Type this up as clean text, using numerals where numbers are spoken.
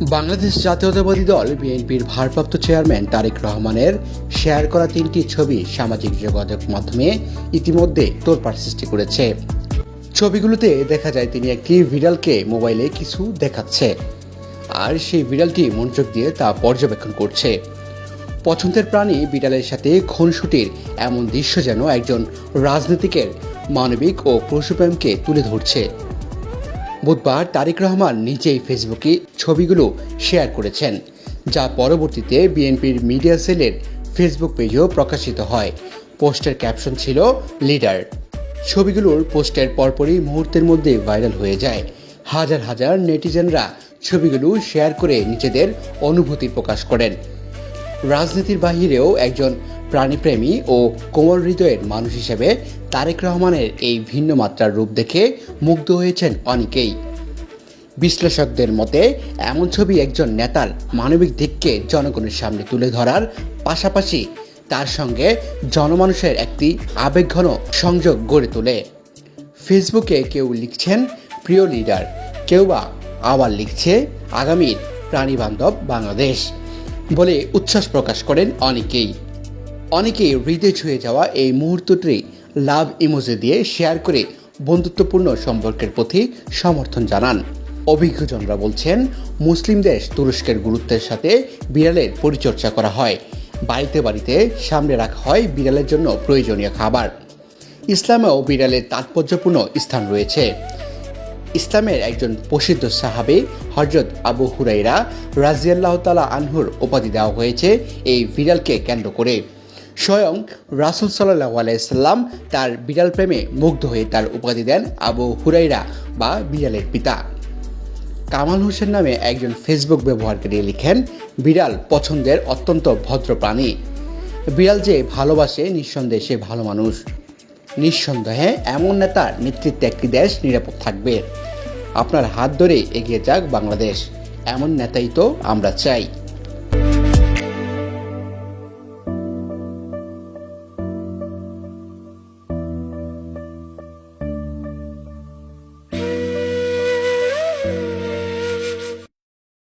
বাংলাদেশ জাতীয়তাবাদী দল বিএনপির ভারপ্রাপ্ত চেয়ারম্যান তারেক রহমানের শেয়ার করা 3টি ছবি সামাজিক যোগাযোগ মাধ্যমে ইতিমধ্যে তোলপাড় সৃষ্টি করেছে। ছবিগুলোতে দেখা যায় তিনি একটি বিড়ালকে মোবাইলে কিছু দেখাচ্ছে, আর সেই বিড়ালটি মনোযোগ দিয়ে তা পর্যবেক্ষণ করছে। পছন্দের প্রাণী বিড়ালের সাথে খুনসুটির এমন দৃশ্য যেন একজন রাজনীতিকের মানবিক ও পশুপ্রেমকে তুলে ধরছে। বুধবার তারেক রহমান নিজেই ফেসবুকে ছবিগুলো শেয়ার করেছেন, যা পরবর্তীতে বিএনপির মিডিয়া সেলের ফেসবুক পেজেও প্রকাশিত হয়। পোস্টের ক্যাপশন ছিল লিডার। ছবিগুলোর পোস্টের পরপরই মুহূর্তের মধ্যে ভাইরাল হয়ে যায়। হাজার হাজার নেটিজেনরা ছবিগুলো শেয়ার করে নিজেদের অনুভূতি প্রকাশ করেন। রাজনীতির বাহিরেও একজন প্রাণীপ্রেমী ও কোমল হৃদয়ের মানুষ হিসেবে তারেক রহমানের এই ভিন্ন মাত্রার রূপ দেখে মুগ্ধ হয়েছেন অনেকেই। বিশ্লেষকদের মতে এমন ছবি একজন নেতার মানবিক দিককে জনগণের সামনে তুলে ধরার পাশাপাশি তার সঙ্গে জনমানুষের একটি আবেগঘন সংযোগ গড়ে তোলে। ফেসবুকে কেউ লিখছেন প্রিয় লিডার, কেউ বা আবার লিখছে আগামীর প্রাণীবান্ধব বাংলাদেশ বলে উচ্ছ্বাস প্রকাশ করেন অনেকেই হৃদয় ছুঁয়ে যাওয়া এই মুহূর্তটি লাভ ইমোজি দিয়ে শেয়ার করে বন্ধুত্বপূর্ণ সম্পর্কের প্রতি সমর্থন জানান। অভিজ্ঞজনরা বলছেন, মুসলিম দেশ তুরস্কের গুরুত্বের সাথে বিড়ালের পরিচর্যা করা হয়। বাড়িতে বাড়িতে সামনে রাখা হয় বিড়ালের জন্য প্রয়োজনীয় খাবার। ইসলামেও বিড়ালের তাৎপর্যপূর্ণ স্থান রয়েছে। ইসলামের একজন প্রসিদ্ধ সাহাবী হযরত আবু হুরায়রা রাদিয়াল্লাহু তাআলা আনহুর উপাধি দেওয়া হয়েছে এই বিড়ালকে কেন্দ্র করে। স্বয়ং রাসূল সাল্লাল্লাহু আলাইহি সাল্লাম তার বিড়াল প্রেমে মুগ্ধ হয়ে তার উপাধি দেন আবু হুরায়রা বা বিড়ালের পিতা। কামাল হোসেন নামে একজন ফেসবুক ব্যবহারকারী লিখেন, বিড়াল পছন্দের অত্যন্ত ভদ্র প্রাণী। বিড়াল যে ভালোবাসে নিঃসন্দেহে সে ভালো মানুষ। নিঃসন্দেহে এমন নেতার নেতৃত্বে একটি দেশ নিরাপদ থাকবে। আপনার হাত ধরে এগিয়ে যাক বাংলাদেশ, এমন নেতাই তো আমরা চাই।